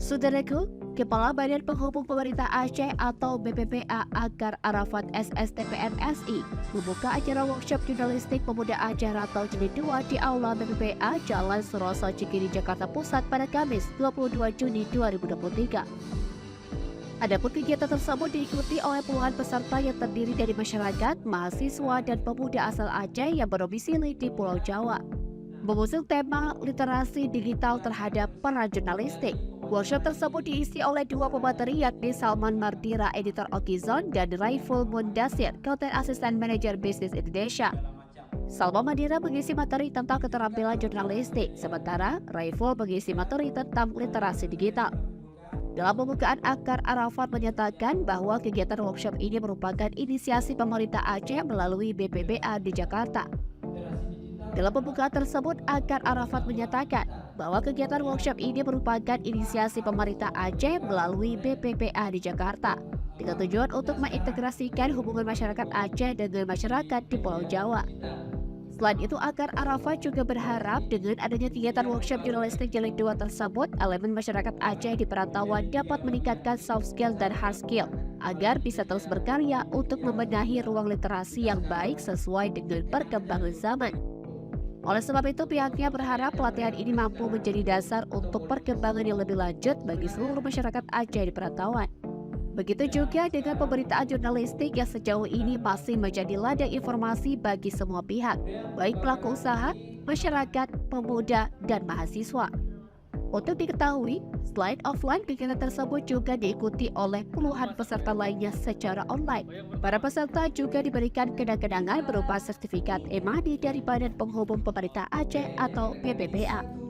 Saudaraku, Kepala Badan Penghubung Pemerintah Aceh atau BPPA Akar Arafat SSTPNSI membuka acara workshop jurnalistik pemuda Aceh Ratau Jilid 2 di Aula BPPA Jalan Suroso Cikini, Jakarta Pusat pada Kamis 22 Juni 2023. Adapun kegiatan tersebut diikuti oleh puluhan peserta yang terdiri dari masyarakat, mahasiswa, dan pemuda asal Aceh yang berdomisili di Pulau Jawa. Mengusung tema literasi digital terhadap peran jurnalistik, workshop tersebut diisi oleh dua pemateri yakni Salman Mardira, editor Okizon, dan Raiful Mundasir, Content Assistant Manager Business Indonesia. Salman Mardira mengisi materi tentang keterampilan jurnalistik, sementara Raiful mengisi materi tentang literasi digital. Dalam pembukaan, Akar Arafat menyatakan bahwa kegiatan workshop ini merupakan inisiasi pemerintah Aceh melalui BPPA di Jakarta. Dalam pembukaan tersebut, Akar Arafat menyatakan bahwa kegiatan workshop ini merupakan inisiasi pemerintah Aceh melalui BPPA di Jakarta, dengan tujuan untuk mengintegrasikan hubungan masyarakat Aceh dengan masyarakat di Pulau Jawa. Selain itu, Akar Arafat juga berharap dengan adanya kegiatan workshop jurnalistik jilid 2 tersebut, elemen masyarakat Aceh di perantauan dapat meningkatkan soft skill dan hard skill, agar bisa terus berkarya untuk membenahi ruang literasi yang baik sesuai dengan perkembangan zaman. Oleh sebab itu, pihaknya berharap pelatihan ini mampu menjadi dasar untuk perkembangan yang lebih lanjut bagi seluruh masyarakat Aceh di perantauan. Begitu juga dengan pemberitaan jurnalistik yang sejauh ini masih menjadi ladang informasi bagi semua pihak, baik pelaku usaha, masyarakat, pemuda, dan mahasiswa. Untuk diketahui, selain offline, kegiatan tersebut juga diikuti oleh puluhan peserta lainnya secara online. Para peserta juga diberikan kenang-kenangan berupa sertifikat Emadi dari Badan Penghubung Pemerintah Aceh atau BPPA.